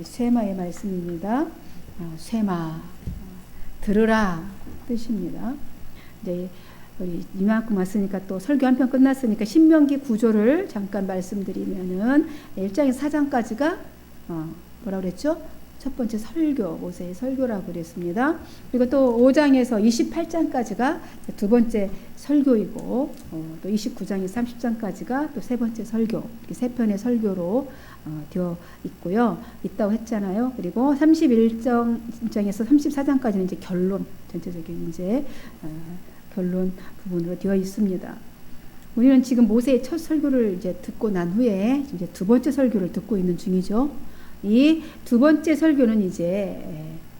쇠마의 말씀입니다. 쇠마, 들으라 뜻입니다. 이제 우리 이만큼 왔으니까 또 설교 한 편 끝났으니까 신명기 구조를 잠깐 말씀드리면은 1장에서 4장까지가 뭐라고 그랬죠? 첫 번째 설교, 모세의 설교라고 그랬습니다. 그리고 또 5장에서 28장까지가 두 번째 설교이고, 또 29장에서 30장까지가 또 세 번째 설교, 이렇게 세 편의 설교로 되어 있다고 했잖아요. 그리고 31장에서 34장까지는 이제 결론, 전체적인 이제 결론 부분으로 되어 있습니다. 우리는 지금 모세의 첫 설교를 이제 듣고 난 후에 이제 두 번째 설교를 듣고 있는 중이죠. 이 두 번째 설교는 이제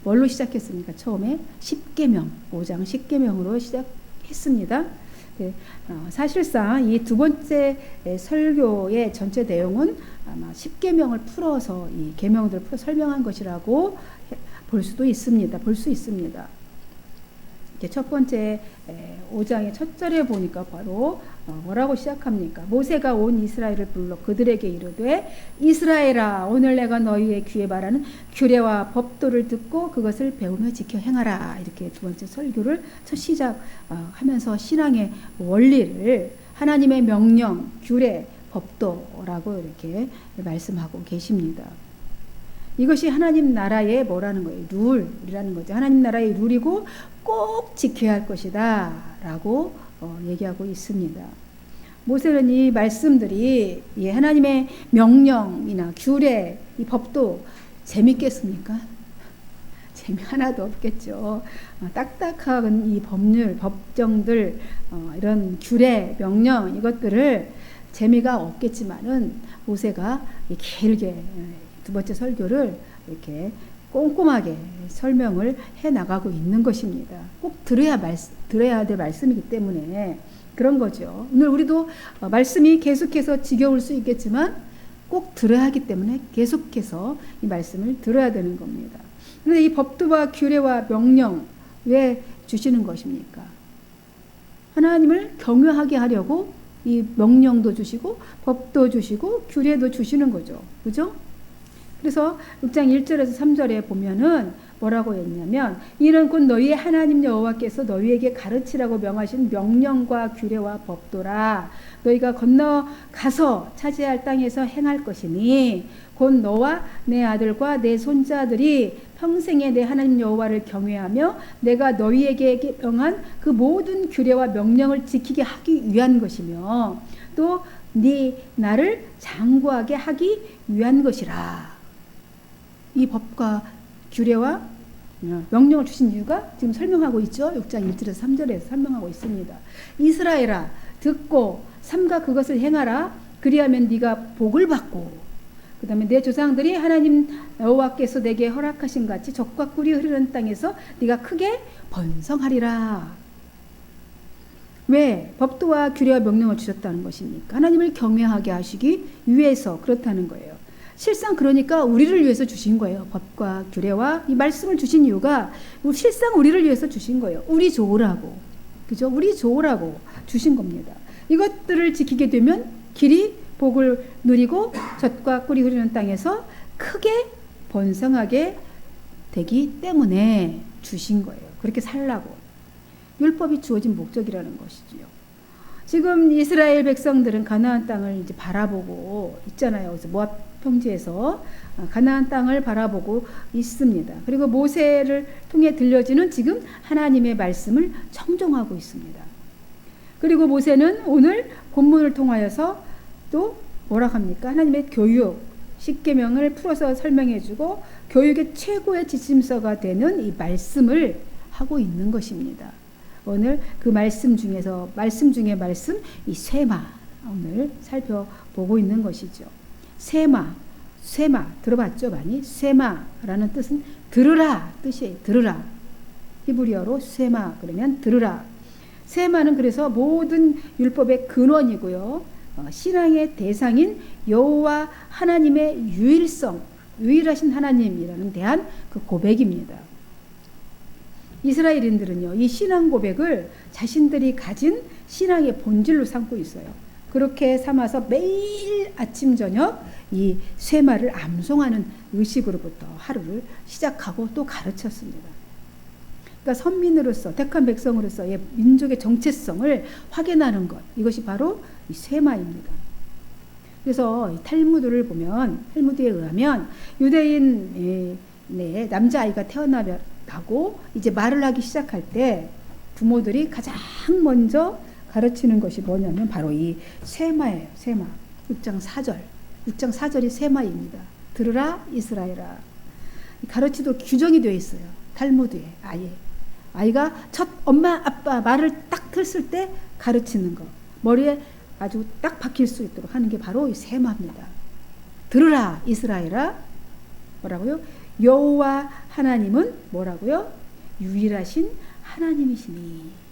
뭘로 시작했습니까? 처음에 10계명, 5장 10계명으로 시작했습니다. 사실상 이 두 번째 설교의 전체 내용은 아마 10계명을 풀어서 이 계명들을 풀어 설명한 것이라고 볼 수 있습니다. 첫 번째 5장의 첫 절에 보니까 바로 뭐라고 시작합니까? 모세가 온 이스라엘을 불러 그들에게 이르되 이스라엘아 오늘 내가 너희의 귀에 말하는 규례와 법도를 듣고 그것을 배우며 지켜 행하라. 이렇게 두 번째 설교를 첫 시작하면서 신앙의 원리를 하나님의 명령, 규례, 법도라고 이렇게 말씀하고 계십니다. 이것이 하나님 나라의 뭐라는 거예요? 룰이라는 거죠. 하나님 나라의 룰이고 꼭 지켜야 할 것이다 라고 얘기하고 있습니다. 모세는 이 말씀들이 하나님의 명령이나 규례, 이 법도 재밌겠습니까? 재미 하나도 없겠죠. 딱딱한 이 법률, 법정들, 이런 규례, 명령 이것들을 재미가 없겠지만은 모세가 길게 두 번째 설교를 이렇게 꼼꼼하게 설명을 해 나가고 있는 것입니다. 꼭 들어야 될 말씀이기 때문에 그런 거죠. 오늘 우리도 말씀이 계속해서 지겨울 수 있겠지만 꼭 들어야 하기 때문에 계속해서 이 말씀을 들어야 되는 겁니다. 그런데 이 법도와 규례와 명령 왜 주시는 것입니까? 하나님을 경외하게 하려고 이 명령도 주시고 법도 주시고 규례도 주시는 거죠. 그죠? 그래서 6장 1절에서 3절에 보면은 뭐라고 했냐면 이는 곧 너희의 하나님 여호와께서 너희에게 가르치라고 명하신 명령과 규례와 법도라. 너희가 건너가서 차지할 땅에서 행할 것이니 곧 너와 내 아들과 내 손자들이 평생에 내 하나님 여호와를 경외하며 내가 너희에게 명한 그 모든 규례와 명령을 지키게 하기 위한 것이며 또 네 나를 장구하게 하기 위한 것이라. 이 법과 규례와 명령을 주신 이유가 지금 설명하고 있죠. 6장 1절에서 3절에서 설명하고 있습니다. 이스라엘아 듣고 삼가 그것을 행하라. 그리하면 네가 복을 받고 그 다음에 내 조상들이 하나님 여호와께서 내게 허락하신 같이 젖과 꿀이 흐르는 땅에서 네가 크게 번성하리라. 왜 법도와 규례와 명령을 주셨다는 것입니까? 하나님을 경외하게 하시기 위해서 그렇다는 거예요. 실상 그러니까 우리를 위해서 주신 거예요. 법과 규례와 이 말씀을 주신 이유가 실상 우리를 위해서 주신 거예요. 우리 좋으라고. 그죠? 우리 좋으라고 주신 겁니다. 이것들을 지키게 되면 길이 복을 누리고 젖과 꿀이 흐르는 땅에서 크게 번성하게 되기 때문에 주신 거예요. 그렇게 살라고. 율법이 주어진 목적이라는 것이죠. 지금 이스라엘 백성들은 가나안 땅을 이제 바라보고 있잖아요. 그래서 모압 평지에서 가나안 땅을 바라보고 있습니다. 그리고 모세를 통해 들려지는 지금 하나님의 말씀을 청종하고 있습니다. 그리고 모세는 오늘 본문을 통하여서 또 뭐라 합니까? 하나님의 교육, 10계명을 풀어서 설명해주고 교육의 최고의 지침서가 되는 이 말씀을 하고 있는 것입니다. 오늘 그 말씀 중에서 말씀 중에 말씀 이 쇠마 오늘 살펴보고 있는 것이죠. 쇠마 들어봤죠 많이? 쇠마라는 뜻은 들으라 뜻이에요. 들으라. 히브리어로 쇠마 그러면 들으라. 쇠마는 그래서 모든 율법의 근원이고요. 신앙의 대상인 여호와 하나님의 유일하신 하나님이라는 대한 그 고백입니다. 이스라엘인들은요, 이 신앙 고백을 자신들이 가진 신앙의 본질로 삼고 있어요. 그렇게 삼아서 매일 아침 저녁 이 쇠마를 암송하는 의식으로부터 하루를 시작하고 또 가르쳤습니다. 그러니까 선민으로서 택한 백성으로서의 민족의 정체성을 확인하는 것, 이것이 바로 이 쇠마입니다. 그래서 이 탈무드를 보면, 탈무드에 의하면 유대인 남자아이가 태어나고 이제 말을 하기 시작할 때 부모들이 가장 먼저 가르치는 것이 뭐냐면 바로 이 쇠마예요. 쇠마. 6장 4절. 6장 4절이 쇠마입니다. 들으라 이스라엘아. 가르치도록 규정이 되어 있어요. 탈무드에 아예. 아이가 첫 엄마 아빠 말을 딱 들었을 때 가르치는 거. 머리에 아주 딱 박힐 수 있도록 하는 게 바로 이 쇠마입니다. 들으라 이스라엘아. 뭐라고요? 여호와 하나님은 뭐라고요? 유일하신 하나님이시니.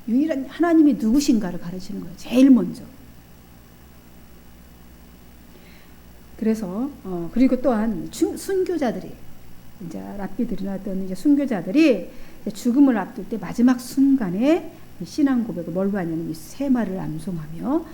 유일한 하나님이 누구신가를 가르치는 거예요. 제일 먼저. 그래서 그리고 또한 순교자들이 이제 랍비들이나 어떤 이제 순교자들이 죽음을 앞둘 때 마지막 순간에 신앙 고백을 뭘로 하냐면 이 쇠마를 암송하며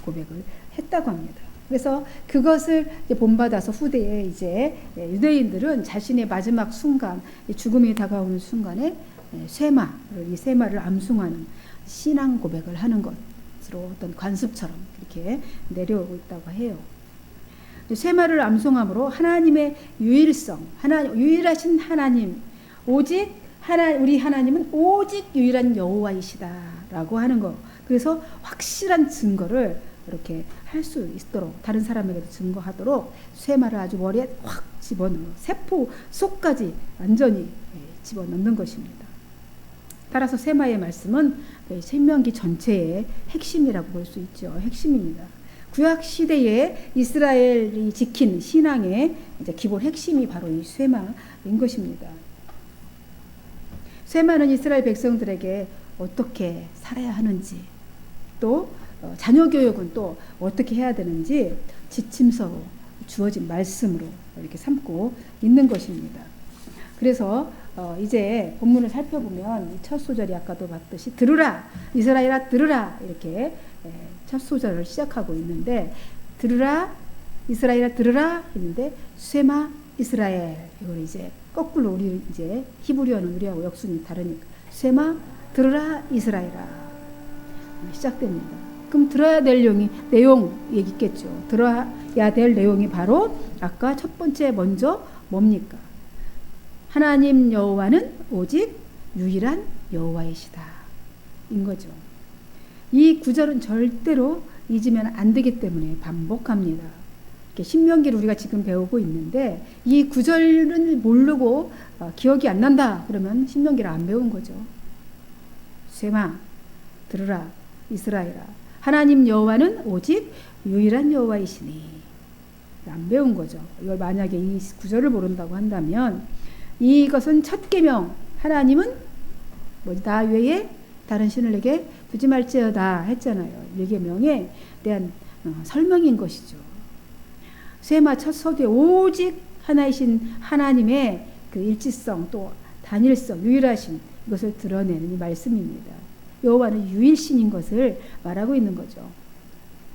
고백을 했다고 합니다. 그래서 그것을 본받아서 후대에 이제 유대인들은 자신의 마지막 순간, 죽음이 다가오는 순간에 이 쇠마를 암송하는 신앙 고백을 하는 것으로 어떤 관습처럼 이렇게 내려오고 있다고 해요. 쇠마를 암송함으로 하나님의 유일성, 유일하신 하나님, 오직 우리 하나님은 오직 유일한 여호와이시다라고 하는 거. 그래서 확실한 증거를 이렇게 할 수 있도록 다른 사람에게도 증거하도록 쇠마를 아주 머리에 확 집어넣어 세포 속까지 완전히 집어넣는 것입니다. 따라서 쇠마의 말씀은 신명기 전체의 핵심이라고 볼 수 있죠. 핵심입니다. 구약 시대에 이스라엘이 지킨 신앙의 이제 기본 핵심이 바로 이 쇠마인 것입니다. 쇠마는 이스라엘 백성들에게 어떻게 살아야 하는지, 또 자녀 교육은 또 어떻게 해야 되는지 지침서로 주어진 말씀으로 이렇게 삼고 있는 것입니다. 그래서 이제 본문을 살펴보면 첫 소절이 아까도 봤듯이 들으라 이스라엘아 들으라 이렇게 첫 소절을 시작하고 있는데, 들으라 이스라엘아 들으라 했는데 쇠마 이스라엘, 이걸 이제 거꾸로 우리 이제 히브리어는 우리하고 역순이 다르니까 쇠마 들으라 이스라엘아 시작됩니다. 그럼 들어야 될 내용 얘기겠죠. 들어야 될 내용이 바로 아까 첫 번째 먼저 뭡니까? 하나님 여호와는 오직 유일한 여호와이시다 인 거죠. 이 구절은 절대로 잊으면 안 되기 때문에 반복합니다. 신명기를 우리가 지금 배우고 있는데 이 구절을 모르고 기억이 안 난다 그러면 신명기를 안 배운 거죠. 쇠마 들으라 이스라엘아 하나님 여호와는 오직 유일한 여호와이시니 안 배운 거죠. 이걸 만약에 이 구절을 모른다고 한다면 이것은 첫 계명 하나님은 나 외에 다른 신을 내게 두지 말지어다 했잖아요. 이 계명에 대한 설명인 것이죠. 쇠마 첫 서두에 오직 하나이신 하나님의 그 일치성 또 단일성 유일하신 이것을 드러내는 이 말씀입니다. 여호와는 유일신인 것을 말하고 있는 거죠.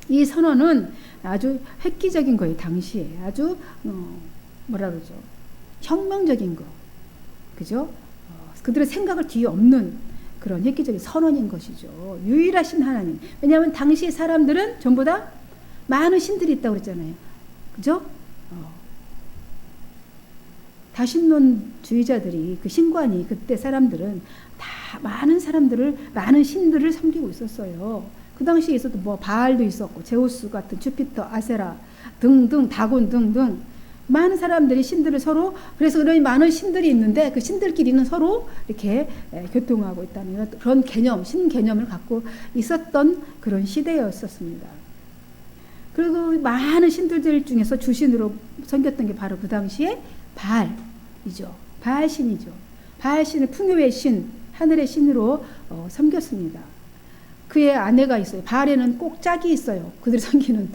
이 선언은 아주 획기적인 거예요. 당시에 아주 뭐라 그러죠? 혁명적인 거, 그죠? 그들의 생각을 뒤엎는 그런 획기적인 선언인 것이죠. 유일하신 하나님. 왜냐하면 당시 사람들은 전부 다 많은 신들이 있다고 그랬잖아요. 그죠? 다신론주의자들이 그 신관이 그때 사람들은 다 많은 신들을 섬기고 있었어요. 그 당시에 있어도 뭐 바알도 있었고 제우스 같은 주피터, 아세라 등등 다곤 등등 많은 사람들이 신들을 서로 그래서 그런 많은 신들이 있는데 그 신들끼리는 서로 이렇게 교통하고 있다는 그런 개념, 신 개념을 갖고 있었던 그런 시대였었습니다. 그리고 많은 신들 중에서 주신으로 섬겼던 게 바로 그 당시에 바알이죠. 바알신이죠. 바알신을 풍요의 신, 하늘의 신으로 섬겼습니다. 그의 아내가 있어요. 바알에는 꼭 짝이 있어요. 그들이 섬기는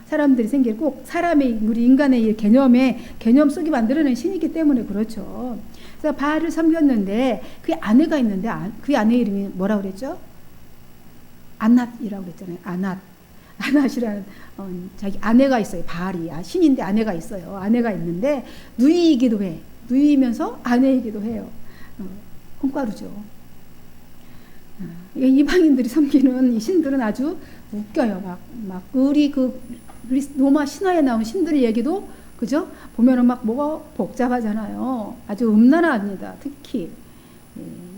사람들이 생길 꼭 사람의 우리 인간의 개념 속에 만들어낸 신이기 때문에 그렇죠. 그래서 바알을 섬겼는데 그의 아내가 있는데 그 아내 이름이 뭐라고 그랬죠? 아낫이라고 그랬잖아요. 아낫이라는 자기 아내가 있어요. 바알이 신인데 아내가 있어요. 아내가 있는데 누이이기도 해. 누이면서 아내이기도 해요. 콩가루죠. 이방인들이 섬기는 이 신들은 아주 웃겨요. 막 우리 로마 신화에 나온 신들 얘기도 그죠? 보면은 막 뭐가 복잡하잖아요. 아주 음란합니다. 특히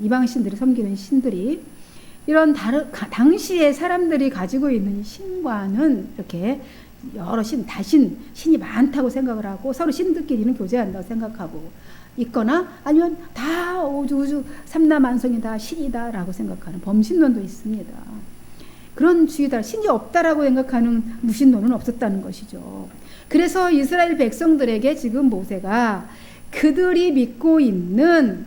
이방 신들이 섬기는 신들이 이런 당시에 사람들이 가지고 있는 신과는 이렇게 여러 신이 많다고 생각을 하고 서로 신들끼리는 교제한다고 생각하고 있거나 아니면 다 우주 삼라만성이 다 신이다라고 생각하는 범신론도 있습니다. 그런 주의다. 신이 없다라고 생각하는 무신론은 없었다는 것이죠. 그래서 이스라엘 백성들에게 지금 모세가 그들이 믿고 있는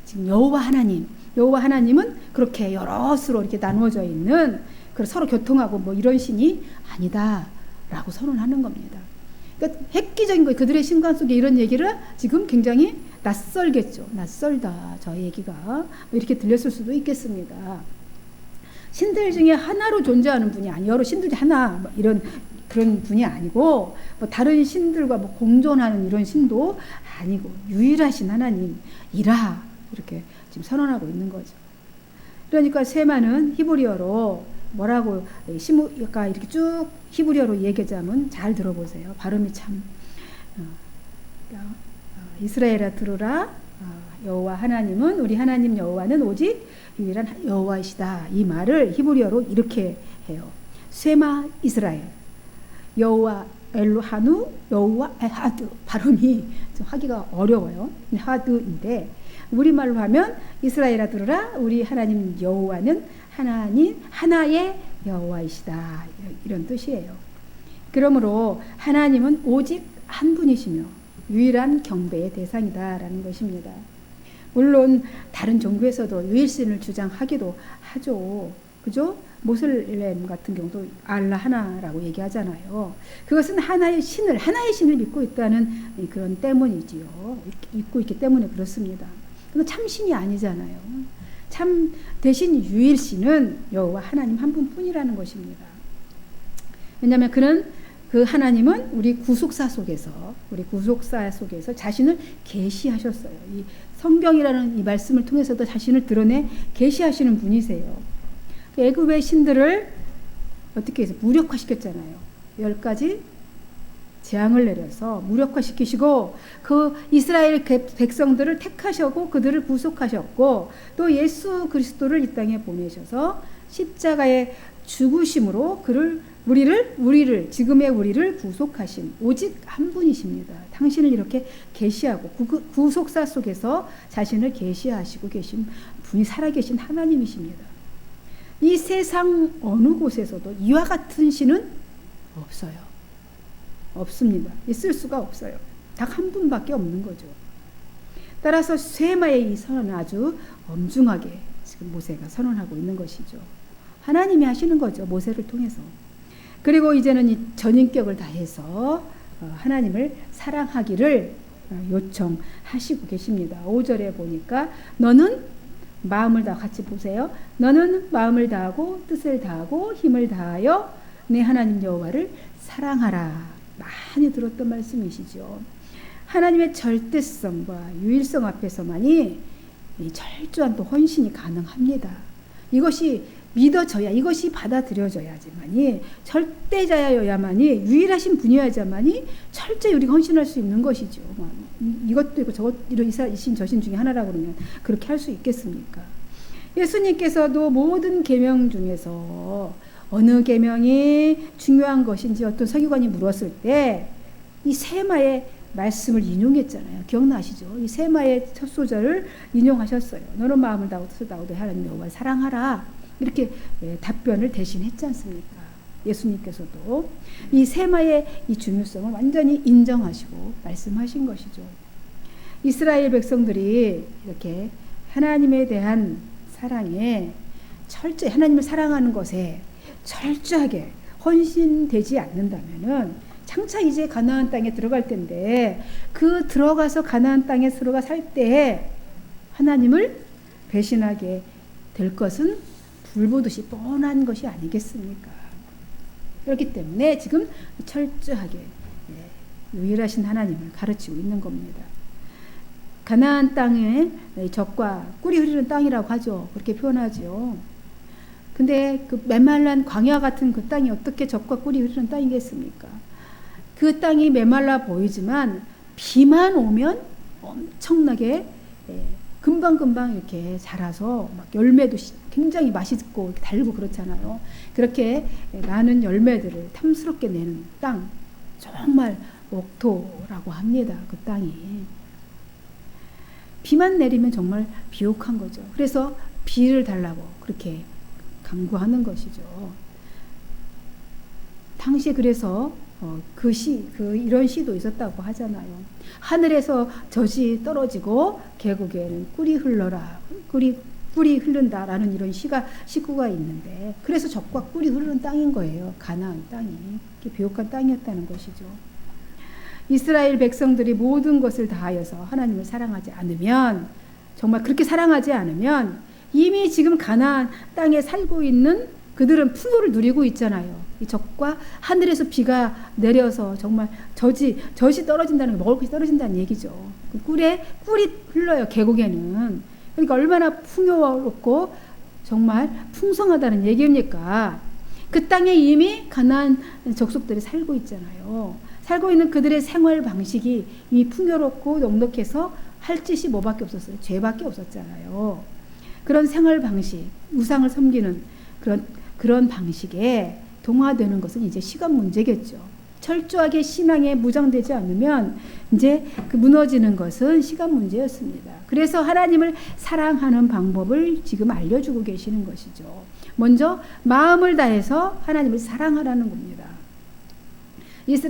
지금 여호와 하나님은 그렇게 여럿으로 이렇게 나누어져 있는 서로 교통하고 뭐 이런 신이 아니다라고 선언하는 겁니다. 그러니까 획기적인 거예요. 그들의 신관 속에 이런 얘기를 지금 굉장히 낯설겠죠. 낯설다. 저 얘기가 이렇게 들렸을 수도 있겠습니다. 신들 중에 하나로 존재하는 분이 아니에요. 여러 신들이 하나 뭐 이런 그런 분이 아니고 뭐 다른 신들과 뭐 공존하는 이런 신도 아니고 유일하신 하나님이라 이렇게 지금 선언하고 있는 거죠. 그러니까 세마는 히브리어로 뭐라고 시무가 이렇게 쭉 히브리어로 얘기하자면 잘 들어보세요. 발음이 참 이스라엘아 들으라. 여호와 하나님은 우리 하나님 여호와는 오직 유일한 여호와이시다. 이 말을 히브리어로 이렇게 해요. 세마 이스라엘 여호와 엘로하누 여호와 에하드. 발음이 좀 하기가 어려워요. 하드인데 우리말로 하면 이스라엘아 들으라. 우리 하나님 여호와는 하나의 여호와이시다. 이런 뜻이에요. 그러므로 하나님은 오직 한 분이시며 유일한 경배의 대상이다라는 것입니다. 물론 다른 종교에서도 유일신을 주장하기도 하죠. 그죠? 모슬렘 같은 경우도 알라 하나라고 얘기하잖아요. 그것은 하나의 신을 믿고 있다는 그런 때문이지요. 믿고 있기 때문에 그렇습니다. 그건 참신이 아니잖아요. 참 대신 유일신은 여호와 하나님 한 분뿐이라는 것입니다. 왜냐하면 그 하나님은 우리 구속사 속에서 자신을 계시하셨어요. 이 성경이라는 이 말씀을 통해서도 자신을 드러내 계시하시는 분이세요. 애굽의 신들을 어떻게 해서 무력화시켰잖아요. 10가지 재앙을 내려서 무력화시키시고 그 이스라엘 백성들을 택하셨고 그들을 구속하셨고 또 예수 그리스도를 이 땅에 보내셔서 십자가의 죽으심으로 우리를 지금의 우리를 구속하신 오직 한 분이십니다. 당신을 이렇게 계시하고 구속사 속에서 자신을 계시하시고 계신 분이 살아계신 하나님이십니다. 이 세상 어느 곳에서도 이와 같은 신은 없어요. 없습니다. 있을 수가 없어요. 딱 한 분밖에 없는 거죠. 따라서 세마의 이 선언은 아주 엄중하게 지금 모세가 선언하고 있는 것이죠. 하나님이 하시는 거죠. 모세를 통해서. 그리고 이제는 이 전인격을 다해서 하나님을 사랑하기를 요청하시고 계십니다. 5절에 보니까 너는 마음을 다 같이 보세요. 너는 마음을 다하고 뜻을 다하고 힘을 다하여 내 하나님 여호와를 사랑하라. 많이 들었던 말씀이시죠. 하나님의 절대성과 유일성 앞에서만이 철저한 또 헌신이 가능합니다. 이것이 믿어져야, 이것이 받아들여져야지만이, 절대자여야만이, 유일하신 분이어야지만이 철저히 우리가 헌신할 수 있는 것이죠. 이것도 있고 저것, 이신 저신 중에 하나라고 그러면 그렇게 할 수 있겠습니까? 예수님께서도 모든 계명 중에서 어느 계명이 중요한 것인지 어떤 서기관이 물었을 때 이 세마의 말씀을 인용했잖아요. 기억나시죠? 이 세마의 첫 소절을 인용하셨어요. 너는 마음을 다하고 뜻을 다하고 하나님 여호와를 사랑하라. 이렇게 답변을 대신했지 않습니까? 예수님께서도 이 세마의 이 중요성을 완전히 인정하시고 말씀하신 것이죠. 이스라엘 백성들이 이렇게 하나님에 대한 사랑에 철저히, 하나님을 사랑하는 것에 철저하게 헌신되지 않는다면은 장차 이제 가나안 땅에 들어갈 텐데 그 들어가서 가나안 땅에 들어가 살 때 하나님을 배신하게 될 것은 불보듯이 뻔한 것이 아니겠습니까? 그렇기 때문에 지금 철저하게 유일하신 하나님을 가르치고 있는 겁니다. 가나안 땅에 적과 꿀이 흐르는 땅이라고 하죠. 그렇게 표현하죠. 근데 그 메말란 광야 같은 그 땅이 어떻게 적과 꿀이 흐르는 땅이겠습니까? 그 땅이 메말라 보이지만 비만 오면 엄청나게 금방금방 이렇게 자라서 막 열매도 굉장히 맛있고 달고 그렇잖아요. 그렇게 많은 열매들을 탐스럽게 내는 땅, 정말 옥토라고 합니다. 그 땅이. 비만 내리면 정말 비옥한 거죠. 그래서 비를 달라고 그렇게 강구하는 것이죠. 당시에 그래서 이런 시도 있었다고 하잖아요. 하늘에서 젖이 떨어지고 계곡에는 꿀이 흘러라. 꿀이 흐른다라는 이런 시구가 있는데, 그래서 젖과 꿀이 흐르는 땅인 거예요. 가나안 땅이. 비옥한 땅이었다는 것이죠. 이스라엘 백성들이 모든 것을 다하여서 하나님을 사랑하지 않으면, 정말 그렇게 사랑하지 않으면 이미 지금 가나안 땅에 살고 있는 그들은 풍요를 누리고 있잖아요. 이 젖과 하늘에서 비가 내려서 정말 젖이 떨어진다는 게, 먹을 것이 떨어진다는 얘기죠. 꿀이 흘러요, 계곡에는. 그러니까 얼마나 풍요롭고 정말 풍성하다는 얘기입니까? 그 땅에 이미 가나안 족속들이 살고 있잖아요. 살고 있는 그들의 생활 방식이 이미 풍요롭고 넉넉해서 할 짓이 뭐밖에 없었어요? 죄밖에 없었잖아요. 그런 생활 방식, 우상을 섬기는 그런 방식에 동화되는 것은 이제 시간 문제겠죠. 철저하게 신앙에 무장되지 않으면 이제 그 무너지는 것은 시간 문제였습니다. 그래서 하나님을 사랑하는 방법을 지금 알려주고 계시는 것이죠. 먼저 마음을 다해서 하나님을 사랑하라는 겁니다.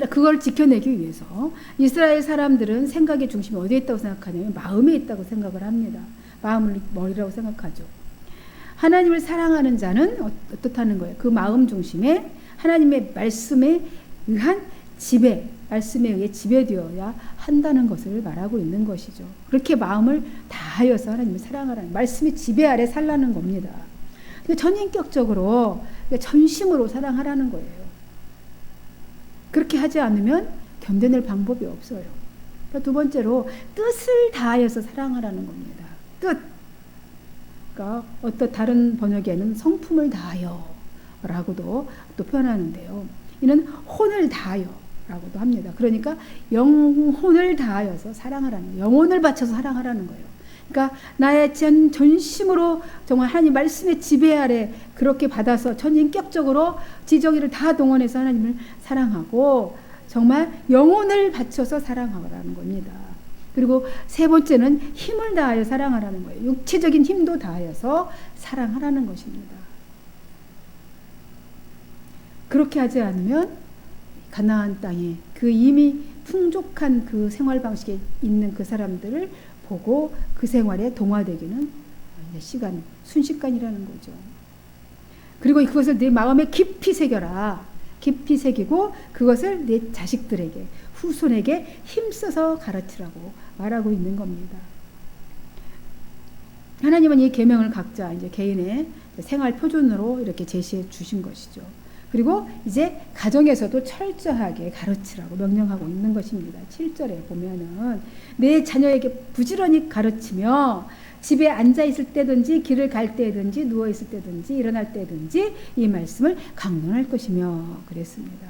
그걸 지켜내기 위해서 이스라엘 사람들은 생각의 중심이 어디에 있다고 생각하냐면 마음에 있다고 생각을 합니다. 마음을 머리라고 생각하죠. 하나님을 사랑하는 자는 어떻다는 거예요? 그 마음 중심에 하나님의 말씀에 의한 말씀에 의해 지배되어야 한다는 것을 말하고 있는 것이죠. 그렇게 마음을 다하여서 하나님을 사랑하라는, 말씀의 지배 아래 살라는 겁니다. 전인격적으로 전심으로 사랑하라는 거예요. 그렇게 하지 않으면 견뎌낼 방법이 없어요. 두 번째로 뜻을 다하여서 사랑하라는 겁니다. 뜻. 그러니까 어떤 다른 번역에는 성품을 다하여 라고도 또 표현하는데요. 이는 혼을 다하여 라고도 합니다. 그러니까 영혼을 다하여서 사랑하라는, 영혼을 바쳐서 사랑하라는 거예요. 그러니까 나의 전심으로 정말 하나님 말씀의 지배 아래 그렇게 받아서 전인격적으로 지정의를 다 동원해서 하나님을 사랑하고 정말 영혼을 바쳐서 사랑하라는 겁니다. 그리고 세 번째는 힘을 다하여 사랑하라는 거예요. 육체적인 힘도 다하여서 사랑하라는 것입니다. 그렇게 하지 않으면 가나안 땅에 그 이미 풍족한 그 생활 방식에 있는 그 사람들을 보고 그 생활에 동화되기는 순식간이라는 거죠. 그리고 그것을 내 마음에 깊이 새겨라. 깊이 새기고 그것을 내 자식들에게, 후손에게 힘써서 가르치라고 말하고 있는 겁니다. 하나님은 이 계명을 각자 이제 개인의 생활 표준으로 이렇게 제시해 주신 것이죠. 그리고 이제 가정에서도 철저하게 가르치라고 명령하고 있는 것입니다. 7절에 보면은 내 자녀에게 부지런히 가르치며 집에 앉아 있을 때든지 길을 갈 때든지 누워 있을 때든지 일어날 때든지 이 말씀을 강론할 것이며 그랬습니다.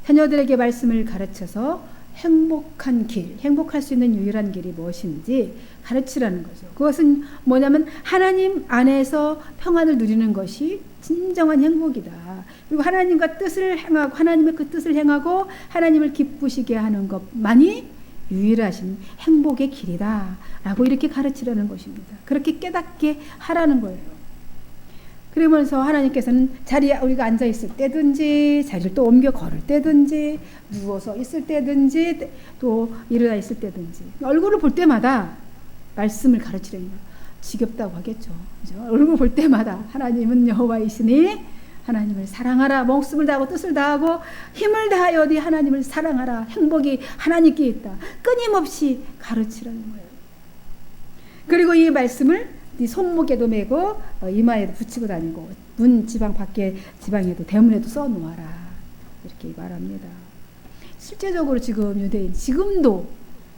자녀들에게 말씀을 가르쳐서 행복한 길, 행복할 수 있는 유일한 길이 무엇인지 가르치라는 거죠. 그것은 뭐냐면 하나님 안에서 평안을 누리는 것이 진정한 행복이다. 그리고 하나님과 뜻을 행하고 하나님의 그 뜻을 행하고 하나님을 기쁘시게 하는 것만이 유일하신 행복의 길이다 라고 이렇게 가르치라는 것입니다. 그렇게 깨닫게 하라는 거예요. 그러면서 하나님께서는 자리에 우리가 앉아 있을 때든지 자리를 또 옮겨 걸을 때든지 누워서 있을 때든지 또 일어나 있을 때든지 얼굴을 볼 때마다 말씀을 가르치려는 거예요. 지겹다고 하겠죠. 그죠? 얼굴 볼 때마다 하나님은 여호와이시니 하나님을 사랑하라. 목숨을 다하고 뜻을 다하고 힘을 다하여 네 하나님을 사랑하라. 행복이 하나님께 있다. 끊임없이 가르치라는 거예요. 그리고 이 말씀을 네 손목에도 메고 이마에도 붙이고 다니고 문 지방 밖에 지방에도 대문에도 써 놓아라. 이렇게 말합니다. 실제적으로 지금 유대인 지금도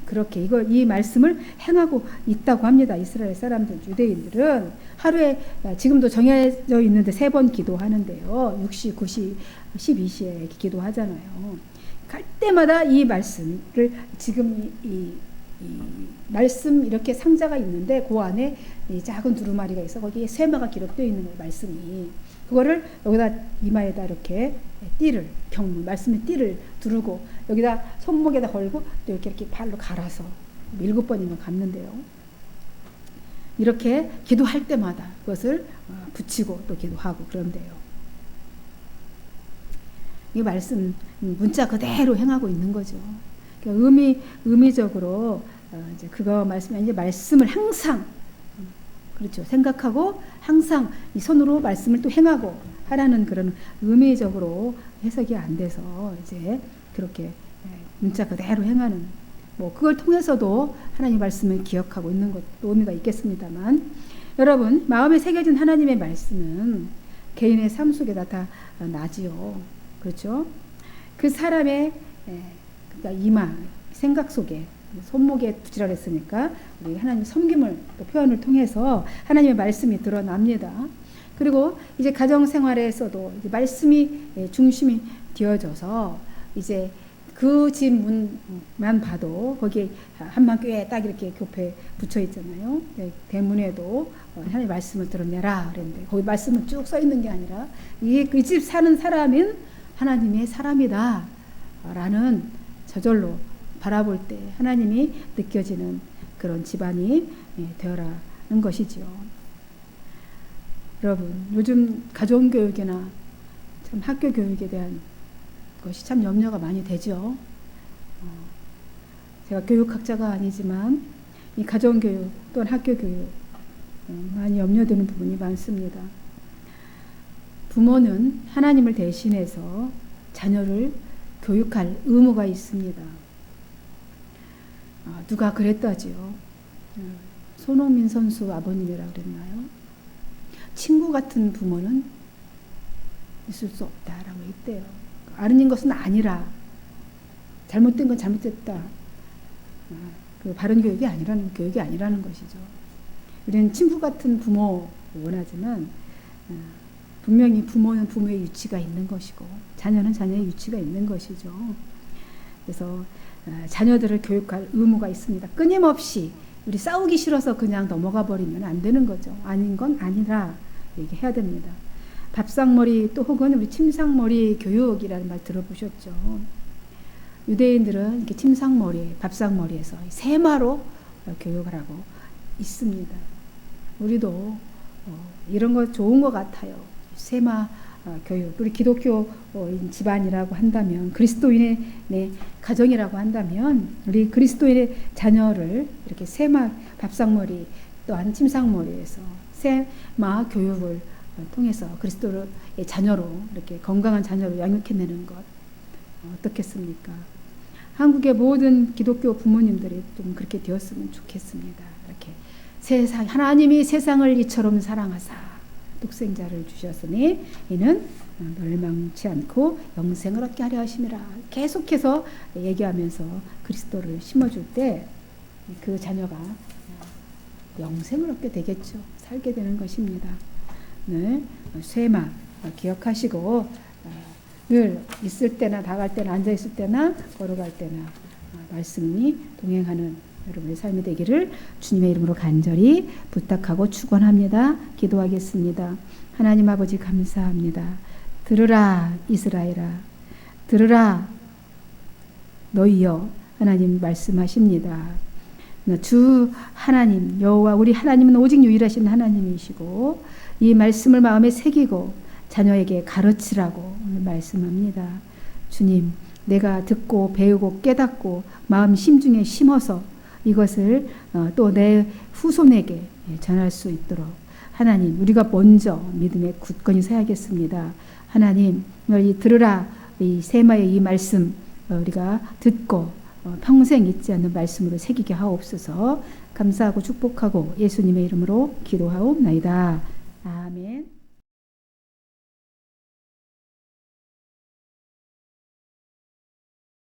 그렇게 이 말씀을 행하고 있다고 합니다. 이스라엘 사람들, 유대인들은 하루에 지금도 정해져 있는데 3번 기도하는데요. 6시, 9시, 12시에 기도하잖아요. 갈 때마다 이 말씀을 지금 이 말씀 이렇게 상자가 있는데 그 안에 이 작은 두루마리가 있어 거기에 쇠마가 기록되어 있는 거예요. 말씀이. 그거를 여기다 이마에다 이렇게 띠를 경문 말씀의 띠를 두르고 여기다 손목에다 걸고 또 이렇게 발로 갈아서 7번이면 감는데요. 이렇게 기도할 때마다 그것을 붙이고 또 기도하고 그런데요. 이 말씀 문자 그대로 행하고 있는 거죠. 그러니까 의미적으로 이제 그거 말씀을 항상 그렇죠. 생각하고 항상 이 손으로 말씀을 또 행하고 하라는 그런 의미적으로 해석이 안 돼서 이제 그렇게 문자 그대로 행하는 뭐 그걸 통해서도 하나님 말씀을 기억하고 있는 것도 의미가 있겠습니다만 여러분 마음에 새겨진 하나님의 말씀은 개인의 삶 속에 나타나지요. 그렇죠? 그 사람의 그러니까 이마 생각 속에 손목에 붙이라 했으니까 우리 하나님 섬김을 또 표현을 통해서 하나님의 말씀이 드러납니다. 그리고 이제 가정 생활에서도 이제 말씀이 중심이 되어져서 이제 그 집 문만 봐도 거기에 한마교회 딱 이렇게 교패 붙여 있잖아요. 대문에도 하나님의 말씀을 드러내라 그랬는데 거기 말씀은 쭉 써 있는 게 아니라 이 집 사는 사람은 하나님의 사람이다 라는 저절로 바라볼 때 하나님이 느껴지는 그런 집안이 되어라는 것이지요. 여러분 요즘 가정교육이나 참 학교 교육에 대한 것이 참 염려가 많이 되죠. 제가 교육학자가 아니지만 이 가정교육 또는 학교교육 많이 염려되는 부분이 많습니다. 부모는 하나님을 대신해서 자녀를 교육할 의무가 있습니다. 누가 그랬다지요. 손흥민 선수 아버님이라고 그랬나요? 친구 같은 부모는 있을 수 없다라고 했대요. 아는 것은 아니라 잘못된 건 잘못됐다. 그 바른 교육이 아니라는 것이죠. 우리는 친구 같은 부모 원하지만 분명히 부모는 부모의 유치가 있는 것이고 자녀는 자녀의 유치가 있는 것이죠. 그래서 자녀들을 교육할 의무가 있습니다. 끊임없이 우리 싸우기 싫어서 그냥 넘어가 버리면 안 되는 거죠. 아닌 건 아니라 얘기해야 됩니다. 밥상머리 또 혹은 우리 침상머리 교육이라는 말 들어보셨죠? 유대인들은 이렇게 침상머리, 밥상머리에서 세마로 교육을 하고 있습니다. 우리도 이런 거 좋은 것 같아요. 세마 교육. 우리 기독교 집안이라고 한다면 그리스도인의 가정이라고 한다면 우리 그리스도인의 자녀를 이렇게 세마 밥상머리 또한 침상머리에서 세마 교육을 통해서 그리스도의 자녀로 이렇게 건강한 자녀로 양육해내는 것 어떻겠습니까? 한국의 모든 기독교 부모님들이 좀 그렇게 되었으면 좋겠습니다. 이렇게 하나님이 세상을 이처럼 사랑하사 독생자를 주셨으니 이는 멸망치 않고 영생을 얻게 하려 하심이라 계속해서 얘기하면서 그리스도를 심어줄 때 그 자녀가 영생을 얻게 되겠죠. 살게 되는 것입니다. 늘 쇠마 기억하시고 늘 있을 때나 나갈 때나 앉아 있을 때나 걸어갈 때나 말씀이 동행하는 여러분의 삶이 되기를 주님의 이름으로 간절히 부탁하고 축원합니다. 기도하겠습니다. 하나님 아버지 감사합니다. 들으라 이스라엘아, 들으라 너희여. 하나님 말씀하십니다. 주 하나님 여호와 우리 하나님은 오직 유일하신 하나님이시고 이 말씀을 마음에 새기고 자녀에게 가르치라고 오늘 말씀합니다. 주님, 내가 듣고 배우고 깨닫고 마음 심중에 심어서 이것을 또 내 후손에게 전할 수 있도록 하나님, 우리가 먼저 믿음에 굳건히 서야겠습니다. 하나님, 너희 들으라 이 세마의 이 말씀 우리가 듣고 평생 잊지 않는 말씀으로 새기게 하옵소서. 감사하고 축복하고 예수님의 이름으로 기도하옵나이다. 아멘.